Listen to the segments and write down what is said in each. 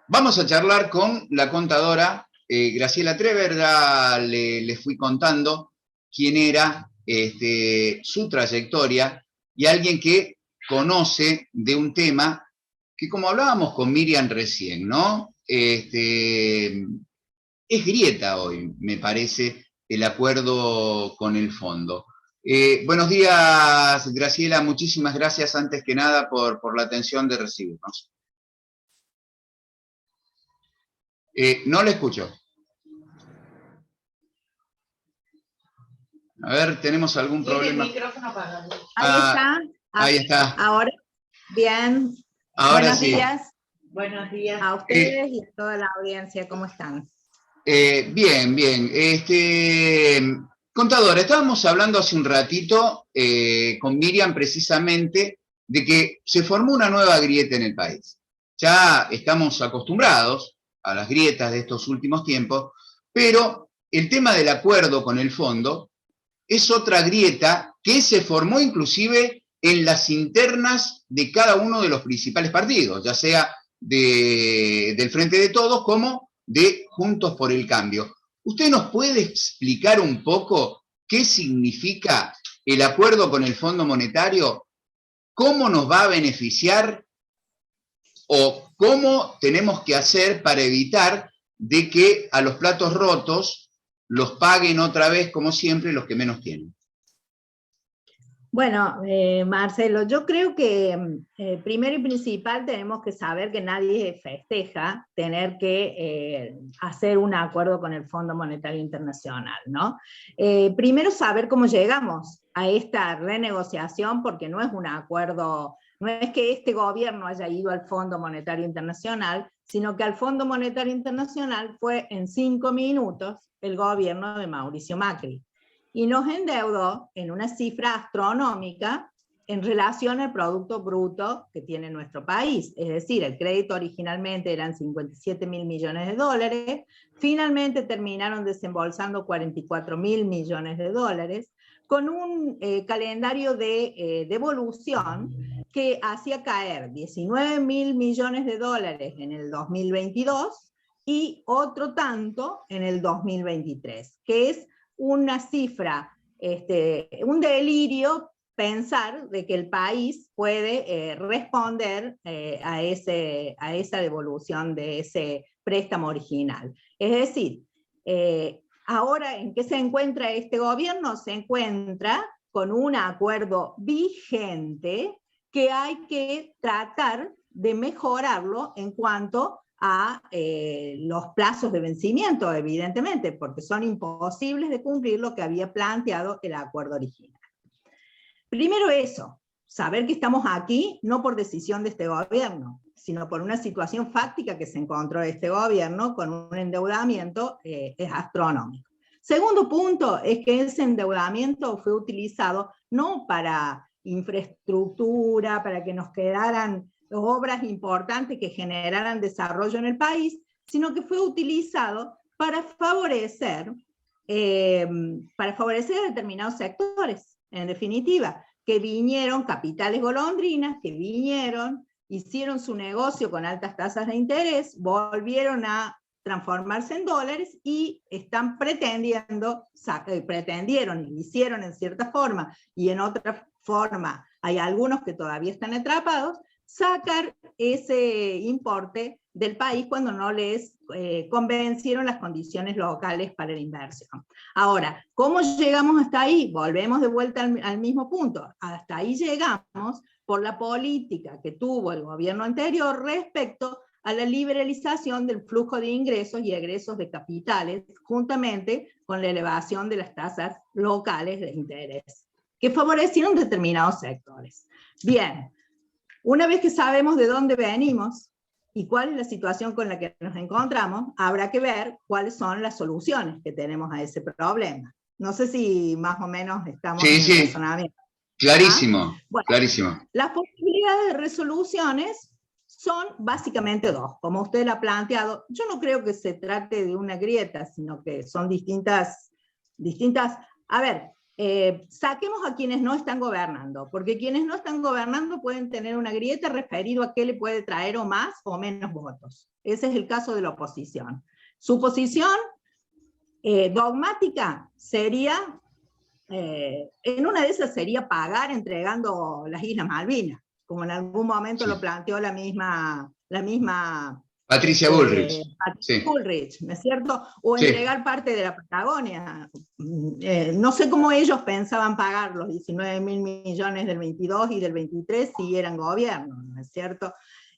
Vamos a charlar con la contadora Graciela Trever. Ya le fui contando quién era, su trayectoria, y alguien que conoce de un tema que, como hablábamos con Miriam recién, ¿no? Es grieta hoy, me parece, el acuerdo con el fondo. Buenos días, Graciela, muchísimas gracias antes que nada por la atención de recibirnos. No le escucho. A ver, ¿tenemos algún problema? El micrófono apagado. Ahí está. Ahí está. Ahora, bien. Ahora Buenos sí. días. Buenos días. A ustedes y a toda la audiencia, ¿cómo están? Bien, bien. Contadora, estábamos hablando hace un ratito con Miriam precisamente de que se formó una nueva grieta en el país. Ya estamos acostumbrados a las grietas de estos últimos tiempos, pero el tema del acuerdo con el fondo es otra grieta que se formó inclusive en las internas de cada uno de los principales partidos, ya sea del Frente de Todos como de Juntos por el Cambio. ¿Usted nos puede explicar un poco qué significa el acuerdo con el Fondo Monetario? ¿Cómo nos va a beneficiar? ¿O cómo tenemos que hacer para evitar de que a los platos rotos los paguen otra vez, como siempre, los que menos tienen? Bueno, Marcelo, yo creo que primero y principal tenemos que saber que nadie festeja tener que hacer un acuerdo con el Fondo Monetario Internacional, ¿no? Primero saber cómo llegamos a esta renegociación, porque no es un acuerdo, no es que este gobierno haya ido al Fondo Monetario Internacional, sino que al Fondo Monetario Internacional fue en 5 minutos el gobierno de Mauricio Macri. Y nos endeudó en una cifra astronómica en relación al Producto Bruto que tiene nuestro país. Es decir, el crédito originalmente eran 57.000 millones de dólares, finalmente terminaron desembolsando 44.000 millones de dólares, con un calendario de devolución que hacía caer 19.000 millones de dólares en el 2022 y otro tanto en el 2023, que es una cifra, un delirio pensar de que el país puede responder a esa devolución de ese préstamo original. Es decir, ahora, ¿en qué se encuentra este gobierno? Se encuentra con un acuerdo vigente que hay que tratar de mejorarlo en cuanto a los plazos de vencimiento, evidentemente, porque son imposibles de cumplir lo que había planteado el acuerdo original. Primero eso, saber que estamos aquí no por decisión de este gobierno, sino por una situación fáctica que se encontró este gobierno con un endeudamiento astronómico. Segundo punto es que ese endeudamiento fue utilizado no para infraestructura, para que nos quedaran obras importantes que generaran desarrollo en el país, sino que fue utilizado para favorecer determinados sectores, en definitiva, que vinieron, capitales golondrinas, que vinieron, hicieron su negocio con altas tasas de interés, volvieron a transformarse en dólares y están pretendieron, y hicieron en cierta forma, y en otra forma hay algunos que todavía están atrapados, sacar ese importe del país cuando no les convencieron las condiciones locales para la inversión. Ahora, ¿cómo llegamos hasta ahí? Volvemos de vuelta al mismo punto. Hasta ahí llegamos por la política que tuvo el gobierno anterior respecto a la liberalización del flujo de ingresos y egresos de capitales, juntamente con la elevación de las tasas locales de interés, que favorecieron determinados sectores. Bien. Una vez que sabemos de dónde venimos y cuál es la situación con la que nos encontramos, habrá que ver cuáles son las soluciones que tenemos a ese problema. No sé si más o menos estamos en el razonamiento. Clarísimo, bueno, clarísimo. Las posibilidades de resoluciones son básicamente dos, como usted lo ha planteado. Yo no creo que se trate de una grieta, sino que son distintas. A ver, saquemos a quienes no están gobernando, porque quienes no están gobernando pueden tener una grieta referido a qué le puede traer o más o menos votos. Ese es el caso de la oposición. Su posición dogmática sería, en una de esas sería pagar entregando las Islas Malvinas, como en algún momento lo planteó la misma Patricia Bullrich. Patricia Bullrich, ¿no es cierto? O entregar parte de la Patagonia. No sé cómo ellos pensaban pagar los 19.000 millones del 22 y del 23 si eran gobierno, ¿no es cierto?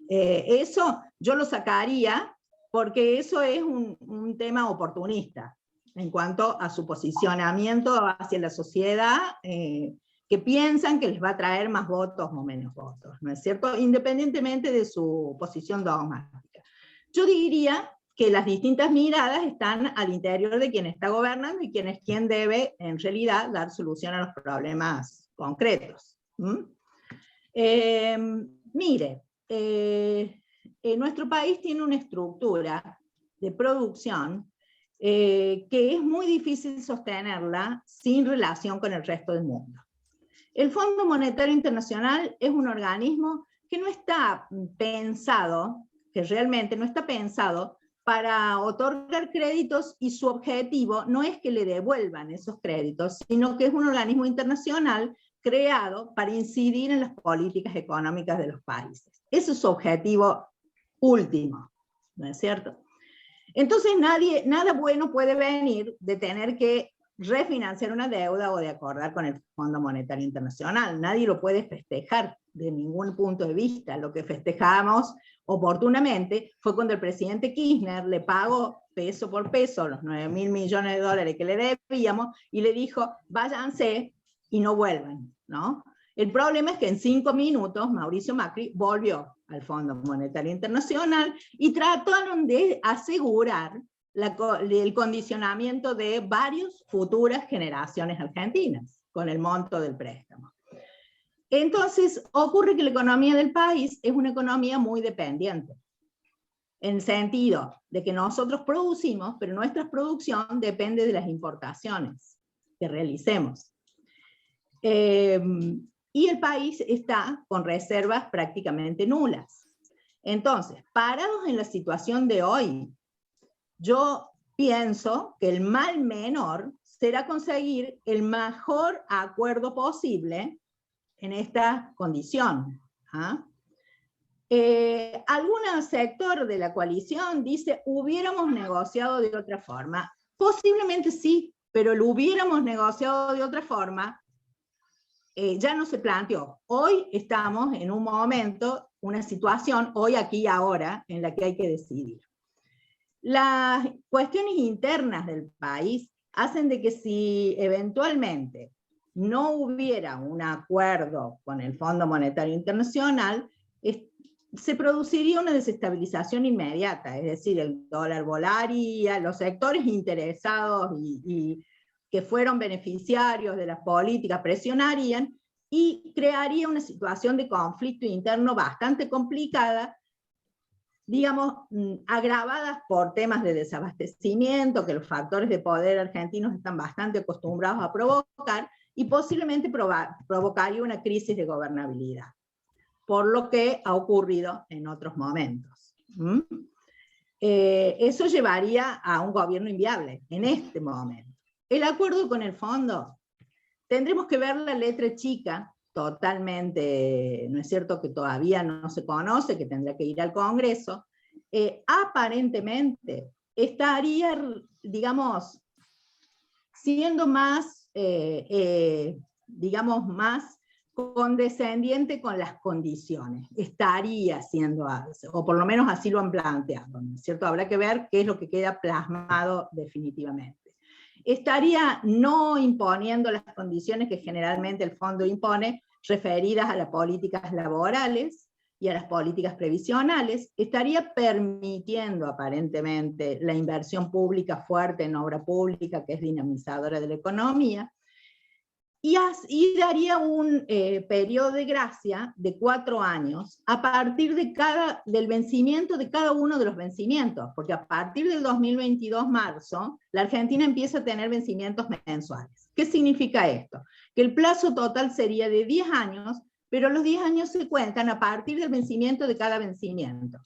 Eso yo lo sacaría porque eso es un tema oportunista en cuanto a su posicionamiento hacia la sociedad, que piensan que les va a traer más votos o menos votos, ¿no es cierto? Independientemente de su posición dogmática. Yo diría que las distintas miradas están al interior de quien está gobernando y quien debe, en realidad, dar solución a los problemas concretos. Mire, nuestro país tiene una estructura de producción que es muy difícil sostenerla sin relación con el resto del mundo. El Fondo Monetario Internacional es un organismo que no está pensado, que realmente no está pensado para otorgar créditos, y su objetivo no es que le devuelvan esos créditos, sino que es un organismo internacional creado para incidir en las políticas económicas de los países. Ese es su objetivo último, ¿no es cierto? Entonces nada bueno puede venir de tener que refinanciar una deuda o de acordar con el Fondo Monetario Internacional. Nadie lo puede festejar de ningún punto de vista. Lo que festejamos oportunamente fue cuando el presidente Kirchner le pagó peso por peso los 9.000 millones de dólares que le debíamos y le dijo, váyanse y no vuelvan, ¿no? El problema es que en 5 minutos Mauricio Macri volvió al Fondo Monetario Internacional y trataron de asegurar el condicionamiento de varias futuras generaciones argentinas con el monto del préstamo. Entonces ocurre que la economía del país es una economía muy dependiente, en el sentido de que nosotros producimos, pero nuestra producción depende de las importaciones que realicemos. Y el país está con reservas prácticamente nulas. Entonces, parados en la situación de hoy, yo pienso que el mal menor será conseguir el mejor acuerdo posible en esta condición. Algún sector de la coalición dice, hubiéramos negociado de otra forma. Posiblemente sí, pero lo hubiéramos negociado de otra forma, ya no se planteó. Hoy estamos en un momento, una situación, hoy, aquí y ahora, en la que hay que decidir. Las cuestiones internas del país hacen de que si eventualmente no hubiera un acuerdo con el Fondo Monetario Internacional, se produciría una desestabilización inmediata, es decir, el dólar volaría, los sectores interesados y que fueron beneficiarios de las políticas presionarían y crearía una situación de conflicto interno bastante complicada, digamos, agravadas por temas de desabastecimiento que los factores de poder argentinos están bastante acostumbrados a provocar, y posiblemente provocaría una crisis de gobernabilidad, por lo que ha ocurrido en otros momentos. Eso llevaría a un gobierno inviable en este momento. El acuerdo con el fondo, tendremos que ver la letra chica, totalmente, ¿no es cierto?, que todavía no se conoce, que tendrá que ir al Congreso. Aparentemente estaría, digamos, siendo más, digamos, más condescendiente con las condiciones. Estaría siendo, o por lo menos así lo han planteado, ¿no es cierto? Habrá que ver qué es lo que queda plasmado definitivamente. Estaría no imponiendo las condiciones que generalmente el fondo impone, referidas a las políticas laborales y a las políticas previsionales. Estaría permitiendo aparentemente la inversión pública fuerte en obra pública, que es dinamizadora de la economía. y daría un periodo de gracia de 4 años a partir del vencimiento de cada uno de los vencimientos, porque a partir del 2022 marzo, la Argentina empieza a tener vencimientos mensuales. ¿Qué significa esto? Que el plazo total sería de 10 años, pero los 10 años se cuentan a partir del vencimiento de cada vencimiento.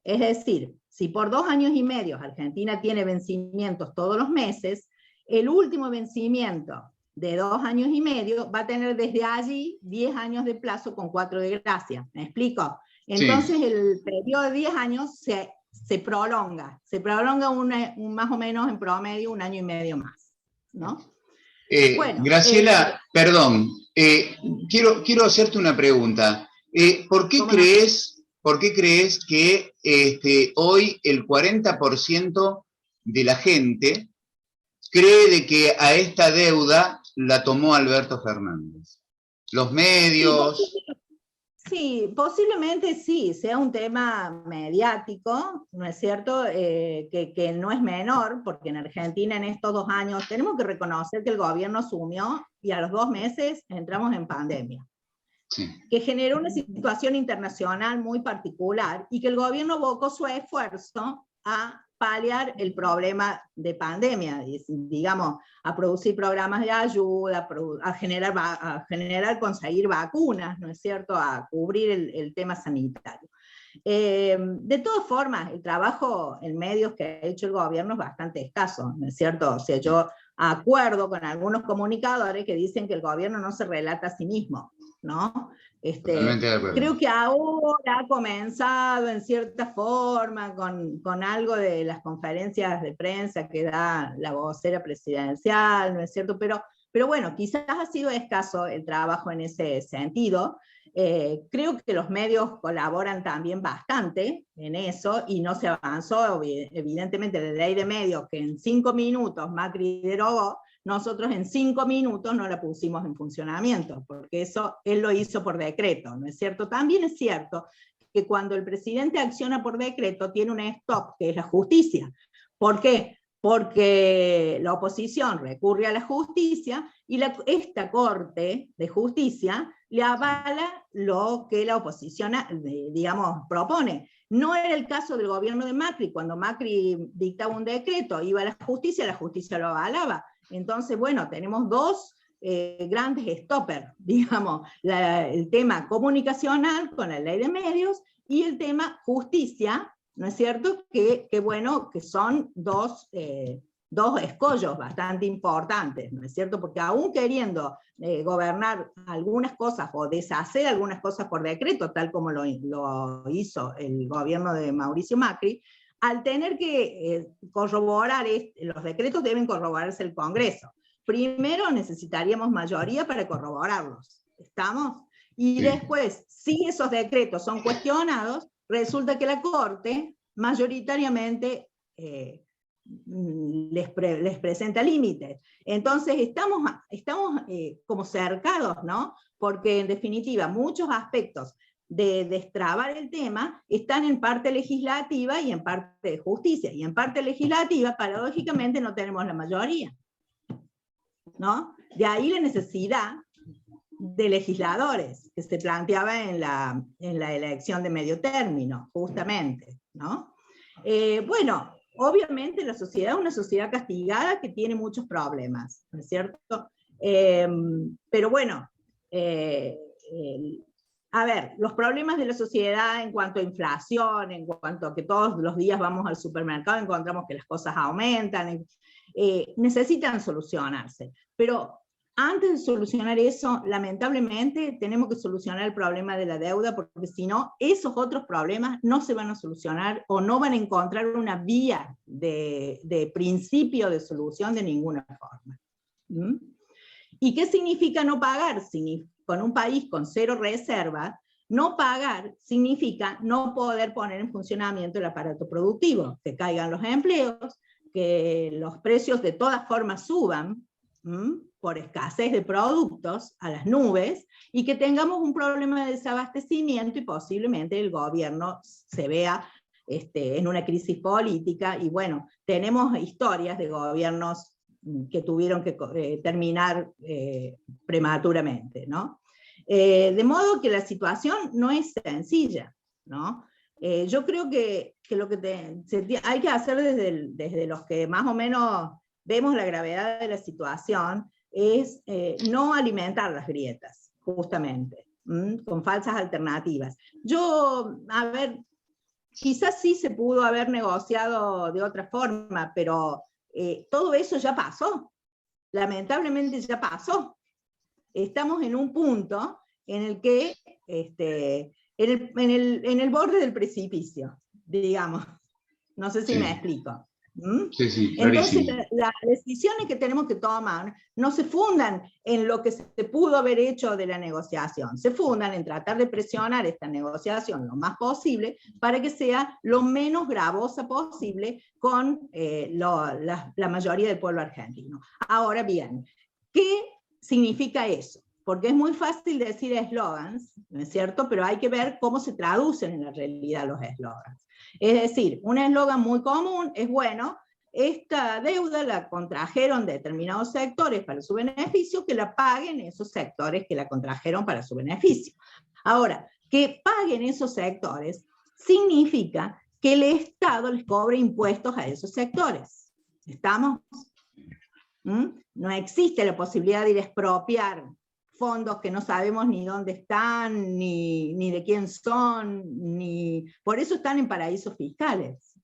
Es decir, si por 2 años y medio Argentina tiene vencimientos todos los meses, el último vencimiento de 2 años y medio va a tener desde allí 10 años de plazo con 4 de gracia. ¿Me explico? Entonces sí. El periodo de 10 años se prolonga más o menos en promedio 1 año y medio más, ¿no? Bueno, Graciela, perdón, quiero hacerte una pregunta. ¿Por qué crees que hoy el 40% de la gente cree de que a esta deuda la tomó Alberto Fernández? Los medios... Sí, posiblemente sí, sea un tema mediático, ¿no es cierto? Que no es menor, porque en Argentina en estos 2 años tenemos que reconocer que el gobierno asumió y a los 2 meses entramos en pandemia. Sí. Que generó una situación internacional muy particular y que el gobierno abocó su esfuerzo a paliar el problema de pandemia, digamos, a producir programas de ayuda, a conseguir vacunas, ¿no es cierto?, a cubrir el tema sanitario. De todas formas, el trabajo en medios que ha hecho el gobierno es bastante escaso, ¿no es cierto? O sea, yo acuerdo con algunos comunicadores que dicen que el gobierno no se relata a sí mismo, ¿no? Creo que ahora ha comenzado en cierta forma con algo de las conferencias de prensa que da la vocera presidencial, ¿no es cierto? Pero bueno, quizás ha sido escaso el trabajo en ese sentido. Creo que los medios colaboran también bastante en eso y no se avanzó, evidentemente, la ley de medios que en 5 minutos Macri derogó. Nosotros en 5 minutos no la pusimos en funcionamiento, porque eso él lo hizo por decreto, ¿no es cierto? También es cierto que cuando el presidente acciona por decreto tiene un stop, que es la justicia. ¿Por qué? Porque la oposición recurre a la justicia y esta Corte de Justicia le avala lo que la oposición, digamos, propone. No era el caso del gobierno de Macri. Cuando Macri dictaba un decreto, iba a la justicia lo avalaba. Entonces, bueno, tenemos 2 grandes stoppers, digamos, el tema comunicacional con la ley de medios y el tema justicia, ¿no es cierto? Que bueno, que son 2 escollos bastante importantes, ¿no es cierto? Porque aún queriendo gobernar algunas cosas o deshacer algunas cosas por decreto, tal como lo hizo el gobierno de Mauricio Macri, al tener que corroborar, los decretos deben corroborarse el Congreso. Primero necesitaríamos mayoría para corroborarlos, ¿estamos? Y después, si esos decretos son cuestionados, resulta que la Corte mayoritariamente les presenta límites. Entonces estamos como cercados, ¿no? Porque en definitiva muchos aspectos de destrabar el tema están en parte legislativa y en parte de justicia. Y en parte legislativa, paradójicamente, no tenemos la mayoría, ¿no? De ahí la necesidad de legisladores que se planteaba en la elección de medio término, justamente, ¿no? Bueno, obviamente la sociedad es una sociedad castigada que tiene muchos problemas, ¿no es cierto? Pero bueno, a ver, los problemas de la sociedad en cuanto a inflación, en cuanto a que todos los días vamos al supermercado y encontramos que las cosas aumentan, necesitan solucionarse. Pero antes de solucionar eso, lamentablemente, tenemos que solucionar el problema de la deuda, porque si no, esos otros problemas no se van a solucionar o no van a encontrar una vía de principio de solución de ninguna forma. ¿Mm? ¿Y qué significa no pagar? Con un país con 0 reservas, no pagar significa no poder poner en funcionamiento el aparato productivo, que caigan los empleos, que los precios de todas formas suban, por escasez de productos a las nubes, y que tengamos un problema de desabastecimiento y posiblemente el gobierno se vea en una crisis política. Y bueno, tenemos historias de gobiernos que tuvieron que terminar prematuramente, ¿no? De modo que la situación no es sencilla, ¿no? Yo creo que lo que hay que hacer desde los que más o menos vemos la gravedad de la situación es no alimentar las grietas, justamente, con falsas alternativas. A ver, quizás sí se pudo haber negociado de otra forma, pero todo eso ya pasó, lamentablemente ya pasó. Estamos en un punto en el que, en el borde del precipicio, digamos. No sé si me explico. Sí, sí, entonces las decisiones que tenemos que tomar no se fundan en lo que se pudo haber hecho de la negociación, se fundan en tratar de presionar esta negociación lo más posible para que sea lo menos gravosa posible con la mayoría del pueblo argentino. Ahora bien, ¿qué significa eso? Porque es muy fácil decir eslogans, ¿no es cierto? Pero hay que ver cómo se traducen en la realidad los eslogans. Es decir, un eslogan muy común es, bueno, esta deuda la contrajeron determinados sectores para su beneficio, que la paguen esos sectores que la contrajeron para su beneficio. Ahora, que paguen esos sectores significa que el Estado les cobre impuestos a esos sectores. ¿Estamos? No existe la posibilidad de ir a expropiar fondos que no sabemos ni dónde están, ni de quién son, por eso están en paraísos fiscales,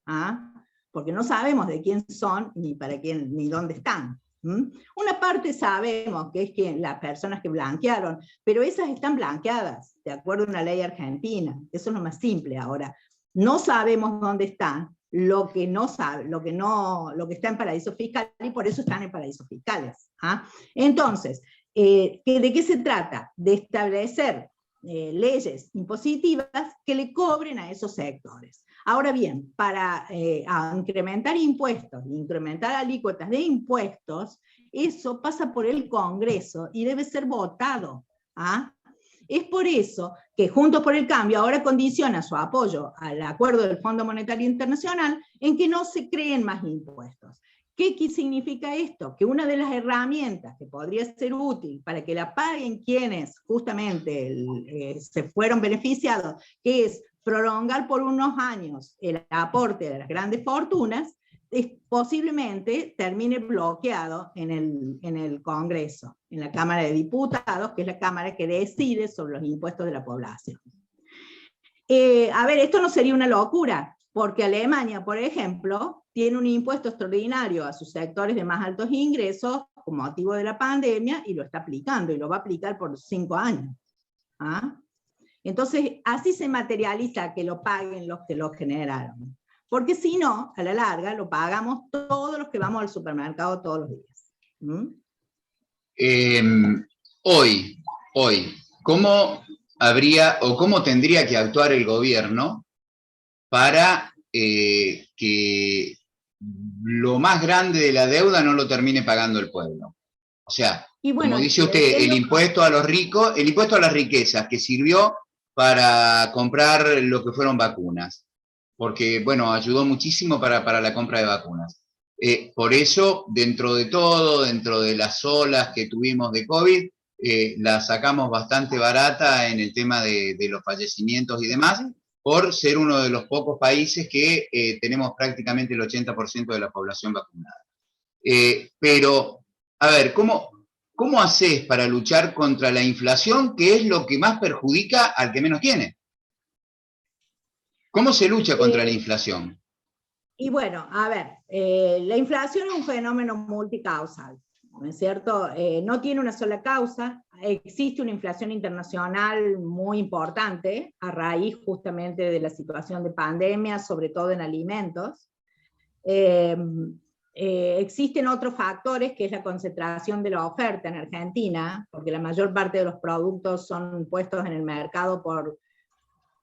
porque no sabemos de quién son, ni para quién, ni dónde están. Una parte sabemos que es que las personas que blanquearon, pero esas están blanqueadas, de acuerdo a una ley argentina, eso es lo más simple. Ahora, no sabemos dónde están, lo que está en paraísos fiscales, y por eso están en paraísos fiscales. Entonces, ¿de qué se trata? De establecer leyes impositivas que le cobren a esos sectores. Ahora bien, para incrementar impuestos, incrementar alícuotas de impuestos, eso pasa por el Congreso y debe ser votado. Es por eso que Juntos por el Cambio ahora condiciona su apoyo al acuerdo del Fondo Monetario Internacional en que no se creen más impuestos. ¿Qué significa esto? Que una de las herramientas que podría ser útil para que la paguen quienes justamente se fueron beneficiados, que es prolongar por unos años el aporte de las grandes fortunas, posiblemente termine bloqueado en el Congreso, en la Cámara de Diputados, que es la Cámara que decide sobre los impuestos de la población. A ver, esto no sería una locura, porque Alemania, por ejemplo, tiene un impuesto extraordinario a sus sectores de más altos ingresos con motivo de la pandemia y lo está aplicando, y lo va a aplicar por 5 años. Entonces, así se materializa que lo paguen los que lo generaron. Porque si no, a la larga, lo pagamos todos los que vamos al supermercado todos los días. Hoy, ¿cómo habría o cómo tendría que actuar el gobierno para que lo más grande de la deuda no lo termine pagando el pueblo? O sea, bueno, como dice usted, el impuesto a los ricos, el impuesto a las riquezas, que sirvió para comprar lo que fueron vacunas, porque, bueno, ayudó muchísimo para la compra de vacunas. Por eso, dentro de todo, dentro de las olas que tuvimos de COVID, la sacamos bastante barata en el tema de los fallecimientos y demás, por ser uno de los pocos países que tenemos prácticamente el 80% de la población vacunada. Pero, a ver, ¿cómo haces para luchar contra la inflación, que es lo que más perjudica al que menos tiene? ¿Cómo se lucha contra la inflación? Y bueno, a ver, la inflación es un fenómeno multicausal, ¿no es cierto? No tiene una sola causa, existe una inflación internacional muy importante a raíz justamente de la situación de pandemia, sobre todo en alimentos. Existen otros factores, que es la concentración de la oferta en Argentina, porque la mayor parte de los productos son puestos en el mercado por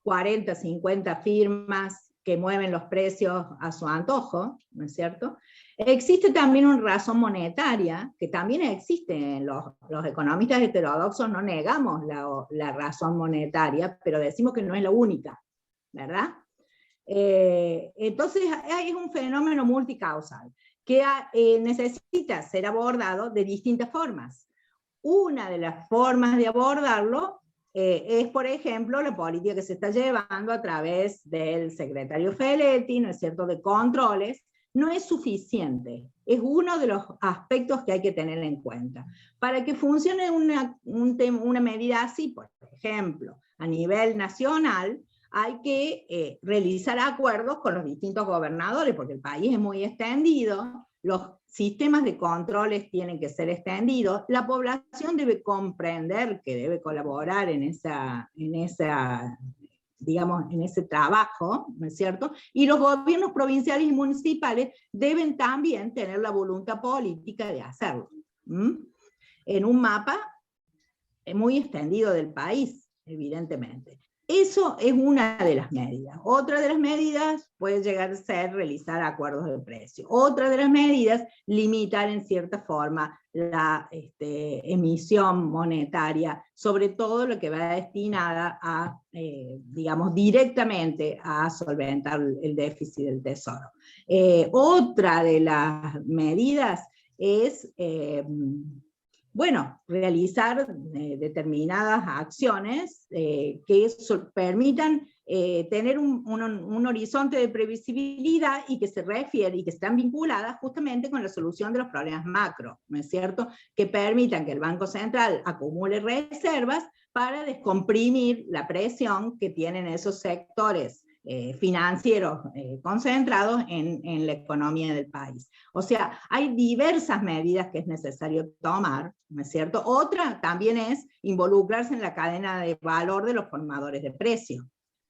40, 50 firmas que mueven los precios a su antojo, ¿no es cierto? Existe también una razón monetaria, que también existe, los economistas heterodoxos no negamos la razón monetaria, pero decimos que no es la única, ¿verdad? Entonces es un fenómeno multicausal. que necesita ser abordado de distintas formas. Una de las formas de abordarlo es, por ejemplo, la política que se está llevando a través del secretario Feletti, ¿no es cierto?, de controles. No es suficiente, es uno de los aspectos que hay que tener en cuenta. Para que funcione una medida así, por ejemplo, a nivel nacional, hay que realizar acuerdos con los distintos gobernadores, porque el país es muy extendido, los sistemas de controles tienen que ser extendidos, la población debe comprender que debe colaborar en ese trabajo, ¿no es cierto? Y los gobiernos provinciales y municipales deben también tener la voluntad política de hacerlo. En un mapa muy extendido del país, evidentemente. Eso es una de las medidas. Otra de las medidas puede llegar a ser realizar acuerdos de precio. Otra de las medidas, limitar en cierta forma la emisión monetaria, sobre todo lo que va destinada a, digamos, directamente a solventar el déficit del tesoro. Otra de las medidas es realizar determinadas acciones que permitan tener un horizonte de previsibilidad y que se refiere y que están vinculadas justamente con la solución de los problemas macro, ¿no es cierto? Que permitan que el Banco Central acumule reservas para descomprimir la presión que tienen esos sectores financieros concentrados en la economía del país. O sea, hay diversas medidas que es necesario tomar, ¿no es cierto? Otra también es involucrarse en la cadena de valor de los formadores de precios,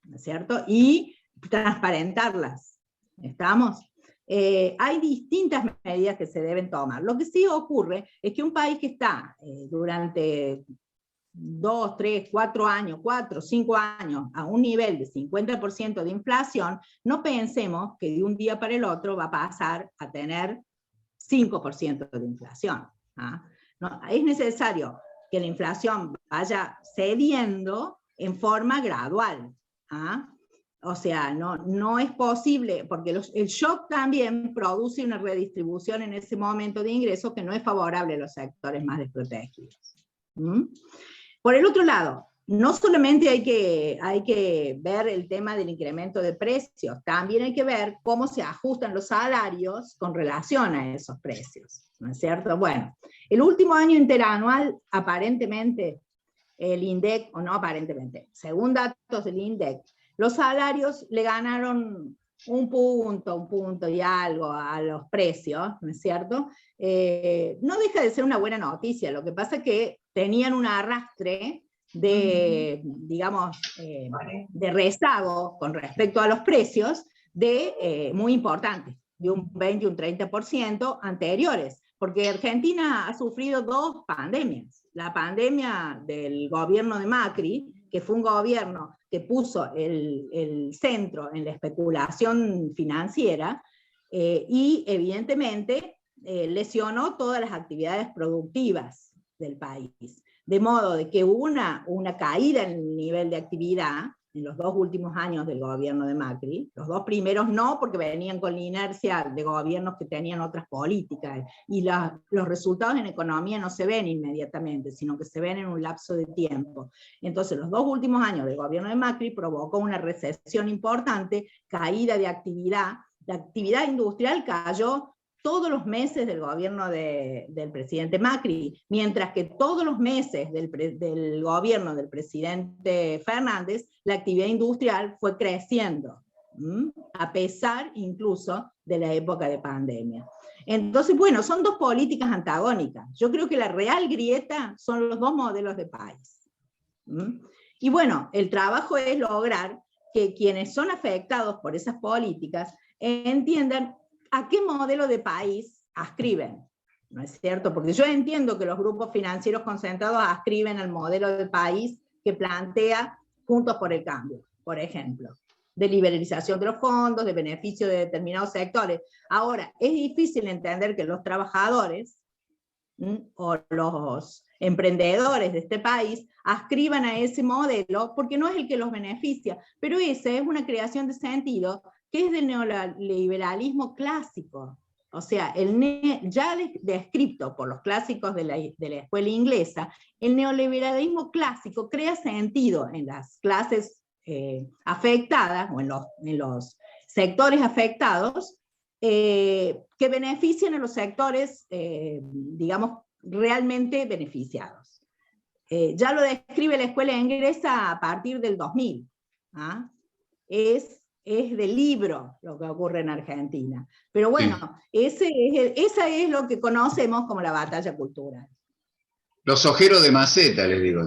¿no es cierto? Y transparentarlas, ¿estamos? Hay distintas medidas que se deben tomar. Lo que sí ocurre es que un país que está durante 2, 3, 4 años, 4, 5 años, a un nivel de 50% de inflación, no pensemos que de un día para el otro va a pasar a tener 5% de inflación. No, es necesario que la inflación vaya cediendo en forma gradual. O sea, no es posible, porque el shock también produce una redistribución en ese momento de ingresos que no es favorable a los sectores más desprotegidos. Por el otro lado, no solamente hay que ver el tema del incremento de precios, también hay que ver cómo se ajustan los salarios con relación a esos precios, ¿no es cierto? Bueno, el último año interanual, aparentemente, el INDEC, o no aparentemente, según datos del INDEC, los salarios le ganaron un punto y algo a los precios, ¿no es cierto? No deja de ser una buena noticia, lo que pasa es que tenían un arrastre de, digamos, de rezago con respecto a los precios muy importante, de un 20 y un 30% anteriores, porque Argentina ha sufrido 2 pandemias. La pandemia del gobierno de Macri, que fue un gobierno que puso el centro en la especulación financiera, y evidentemente lesionó todas las actividades productivas del país. De modo de que hubo una caída en el nivel de actividad en los 2 últimos años del gobierno de Macri. Los 2 primeros no, porque venían con la inercia de gobiernos que tenían otras políticas, y los resultados en economía no se ven inmediatamente, sino que se ven en un lapso de tiempo. Entonces, los 2 últimos años del gobierno de Macri provocó una recesión importante, caída de actividad. La actividad industrial cayó todos los meses del gobierno del presidente Macri, mientras que todos los meses del gobierno del presidente Fernández, la actividad industrial fue creciendo, a pesar incluso de la época de pandemia. Entonces, bueno, son 2 políticas antagónicas. Yo creo que la real grieta son los 2 modelos de país. Y bueno, el trabajo es lograr que quienes son afectados por esas políticas entiendan a qué modelo de país ascriben, ¿no es cierto? Porque yo entiendo que los grupos financieros concentrados ascriben al modelo de país que plantea Juntos por el Cambio, por ejemplo, de liberalización de los fondos, de beneficio de determinados sectores. Ahora, es difícil entender que los trabajadores o los emprendedores de este país ascriban a ese modelo, porque no es el que los beneficia, pero esa es una creación de sentido que es del neoliberalismo clásico, O sea, ya descrito por los clásicos de la escuela inglesa, el neoliberalismo clásico crea sentido en las clases afectadas, o en los sectores afectados, que beneficien a los sectores, digamos, realmente beneficiados. Ya lo describe la escuela inglesa a partir del 2000. ¿Ah? Es de libro lo que ocurre en Argentina. Pero bueno, esa es lo que conocemos como la batalla cultural. Los ojeros de maceta, les digo.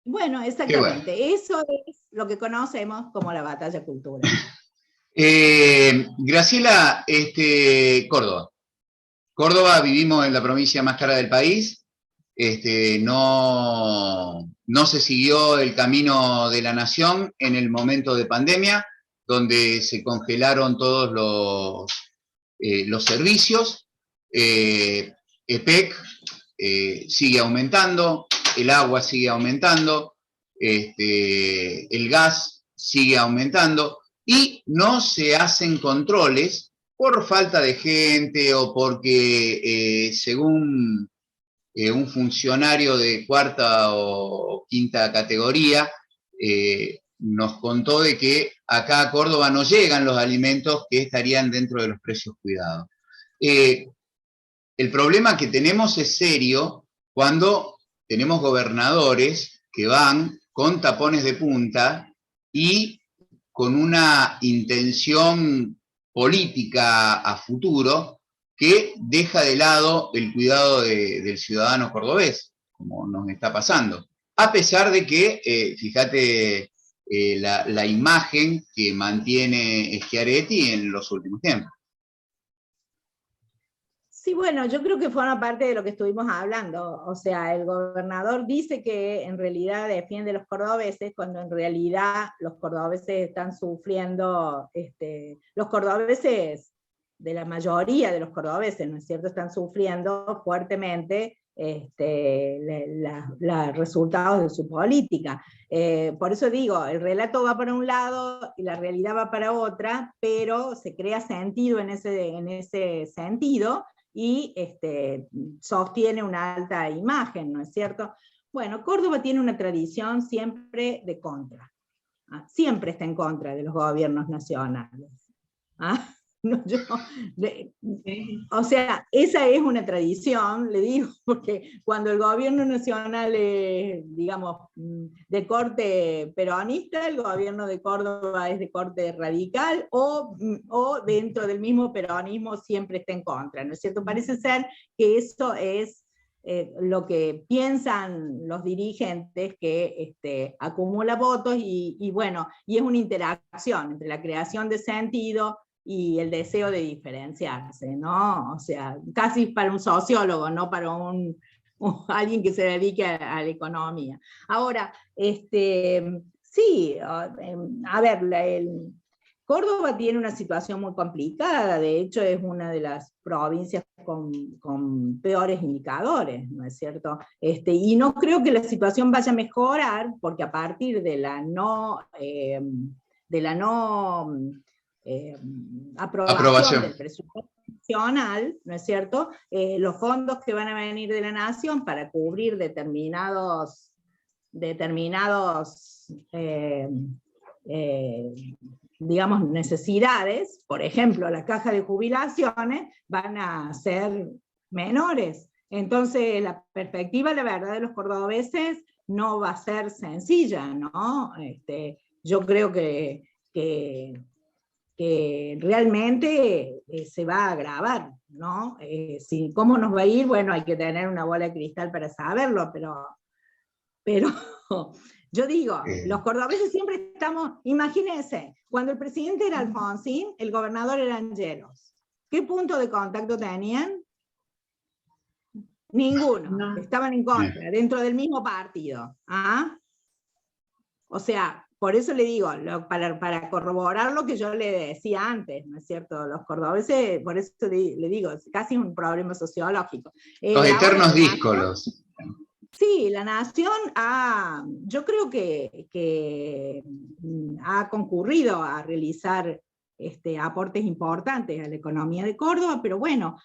Bueno, exactamente. Bueno. Eso es lo que conocemos como la batalla cultural. Graciela, Córdoba. Córdoba, vivimos en la provincia más cara del país. No se siguió el camino de la nación en el momento de pandemia, donde se congelaron todos los servicios. EPEC sigue aumentando, el agua sigue aumentando, el gas sigue aumentando, y no se hacen controles por falta de gente o porque, según un funcionario de cuarta o quinta categoría, nos contó de que acá a Córdoba no llegan los alimentos que estarían dentro de los precios cuidados. El problema que tenemos es serio cuando tenemos gobernadores que van con tapones de punta y con una intención política a futuro que deja de lado el cuidado del ciudadano cordobés, como nos está pasando. A pesar de que, fíjate, la imagen que mantiene Schiaretti en los últimos tiempos. Sí, bueno, yo creo que forma parte de lo que estuvimos hablando. O sea, el gobernador dice que en realidad defiende a los cordobeses, cuando en realidad los cordobeses están sufriendo, los cordobeses, de la mayoría de los cordobeses, ¿no es cierto?, están sufriendo fuertemente los resultados de su política. Por eso digo, el relato va para un lado y la realidad va para otra, pero se crea sentido en ese sentido, y sostiene una alta imagen, ¿no es cierto? Bueno, Córdoba tiene una tradición siempre de contra. ¿Ah? Siempre está en contra de los gobiernos nacionales. ¿Ah? No, o sea, esa es una tradición, le digo, porque cuando el gobierno nacional es, digamos, de corte peronista, el gobierno de Córdoba es de corte radical, o dentro del mismo peronismo siempre está en contra, ¿no es cierto? Parece ser que eso es lo que piensan los dirigentes, que acumula votos, y bueno, y es una interacción entre la creación de sentido y el deseo de diferenciarse, ¿no? O sea, casi para un sociólogo, no para alguien que se dedique a la economía. Ahora, sí, a ver, Córdoba tiene una situación muy complicada, de hecho es una de las provincias con peores indicadores, ¿no es cierto? Y no creo que la situación vaya a mejorar, porque a partir de la no aprobación del presupuesto nacional, ¿no es cierto?, los fondos que van a venir de la nación para cubrir determinados digamos, necesidades, por ejemplo, la caja de jubilaciones, van a ser menores. Entonces, la perspectiva, la verdad, de los cordobeses no va a ser sencilla, ¿no? Yo creo que realmente se va a agravar, ¿no? ¿Cómo nos va a ir? Bueno, hay que tener una bola de cristal para saberlo, pero yo digo, los cordobeses siempre estamos, imagínense, cuando el presidente era Alfonsín, el gobernador era Angelos. ¿Qué punto de contacto tenían? Ninguno, no. Estaban en contra, dentro del mismo partido. ¿Ah? O sea, por eso le digo, para corroborar lo que yo le decía antes, ¿no es cierto? Los cordobeses, por eso le digo, es casi un problema sociológico. Los eternos díscolos. Sí, la nación yo creo que ha concurrido a realizar aportes importantes a la economía de Córdoba, pero bueno,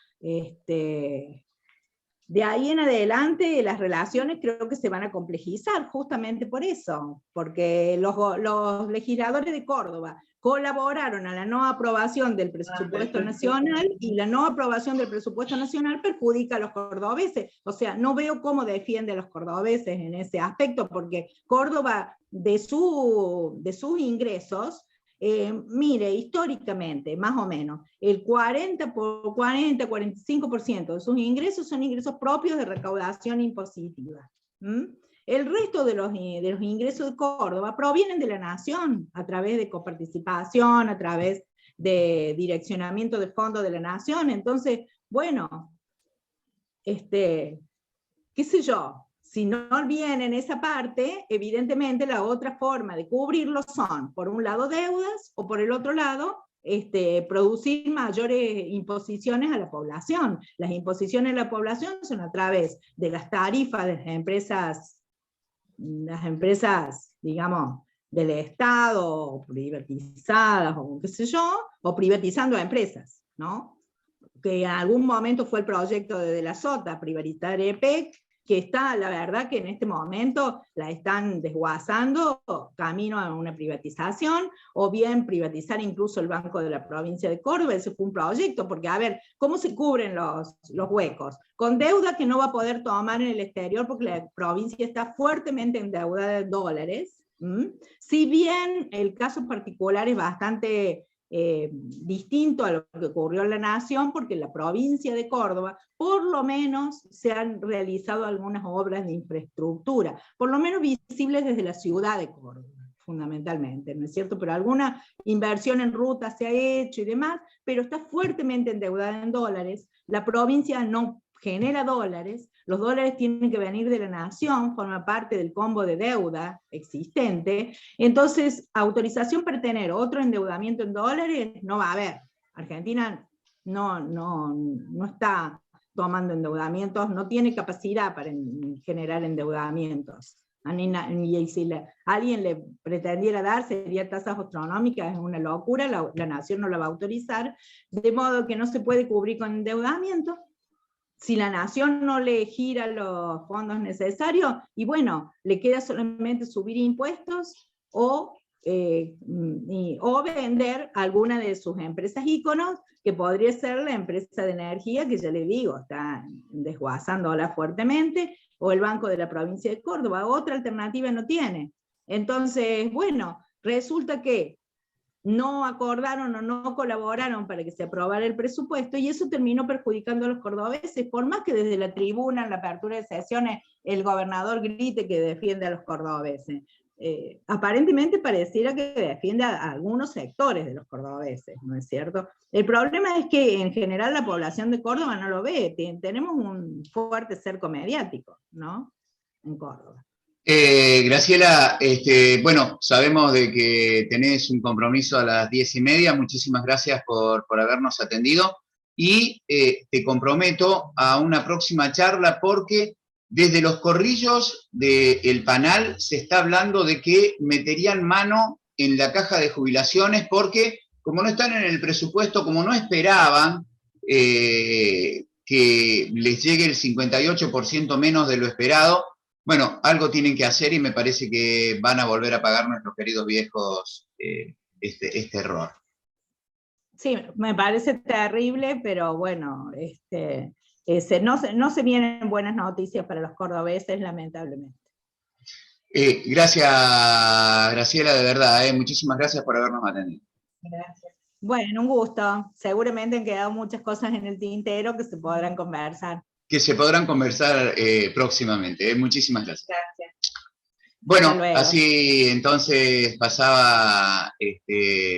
de ahí en adelante las relaciones creo que se van a complejizar justamente por eso, porque los legisladores de Córdoba colaboraron a la no aprobación del presupuesto nacional, y la no aprobación del presupuesto nacional perjudica a los cordobeses. O sea, no veo cómo defiende a los cordobeses en ese aspecto, porque Córdoba, de sus ingresos, mire, históricamente, más o menos, el 45% de sus ingresos son ingresos propios de recaudación impositiva. El resto de los ingresos de Córdoba provienen de la nación, a través de coparticipación, a través de direccionamiento de fondos de la nación. Entonces, bueno, qué sé yo, si no viene en esa parte, evidentemente la otra forma de cubrirlo son, por un lado, deudas, o por el otro lado, producir mayores imposiciones a la población. Las imposiciones a la población son a través de las tarifas de las empresas, digamos, del Estado, privatizadas, o qué sé yo, o privatizando a empresas, ¿no? Que en algún momento fue el proyecto de la Sota, privatizar EPEC, que está, la verdad que en este momento la están desguazando camino a una privatización, o bien privatizar incluso el Banco de la Provincia de Córdoba. Ese fue un proyecto, porque a ver, ¿cómo se cubren los huecos? Con deuda que no va a poder tomar en el exterior, porque la provincia está fuertemente endeudada en dólares. Si bien el caso particular es bastante distinto a lo que ocurrió en la nación, porque en la provincia de Córdoba por lo menos se han realizado algunas obras de infraestructura, por lo menos visibles desde la ciudad de Córdoba, fundamentalmente, ¿no es cierto? Pero alguna inversión en ruta se ha hecho y demás, pero está fuertemente endeudada en dólares. La provincia no genera dólares, los dólares tienen que venir de la nación, forma parte del combo de deuda existente. Entonces, autorización para tener otro endeudamiento en dólares no va a haber. Argentina no está tomando endeudamientos, no tiene capacidad para generar endeudamientos. Y si alguien le pretendiera dar, sería tasas astronómicas, es una locura, la nación no la va a autorizar, de modo que no se puede cubrir con endeudamiento. Si la nación no le gira los fondos necesarios, y bueno, le queda solamente subir impuestos o vender alguna de sus empresas íconos, que podría ser la empresa de energía, que ya le digo, está desguazándola fuertemente, o el Banco de la Provincia de Córdoba. Otra alternativa no tiene. Entonces, bueno, resulta que no acordaron o no colaboraron para que se aprobara el presupuesto, y eso terminó perjudicando a los cordobeses, por más que desde la tribuna, en la apertura de sesiones, el gobernador grite que defiende a los cordobeses. Aparentemente pareciera que defiende a algunos sectores de los cordobeses, ¿no es cierto? El problema es que en general la población de Córdoba no lo ve. Tenemos un fuerte cerco mediático, ¿no? En Córdoba. Graciela, bueno, sabemos de que tenés un compromiso a las 10:30, muchísimas gracias por habernos atendido, y te comprometo a una próxima charla, porque desde los corrillos del Panal se está hablando de que meterían mano en la caja de jubilaciones, porque como no están en el presupuesto, como no esperaban que les llegue el 58% menos de lo esperado, bueno, algo tienen que hacer, y me parece que van a volver a pagar nuestros queridos viejos este error. Sí, me parece terrible, pero bueno, no se vienen buenas noticias para los cordobeses, lamentablemente. Gracias, Graciela, de verdad, muchísimas gracias por habernos atendido. Gracias. Bueno, un gusto. Seguramente han quedado muchas cosas en el tintero que se podrán conversar. Que se podrán conversar próximamente. Muchísimas gracias. Gracias. Bueno, así entonces pasaba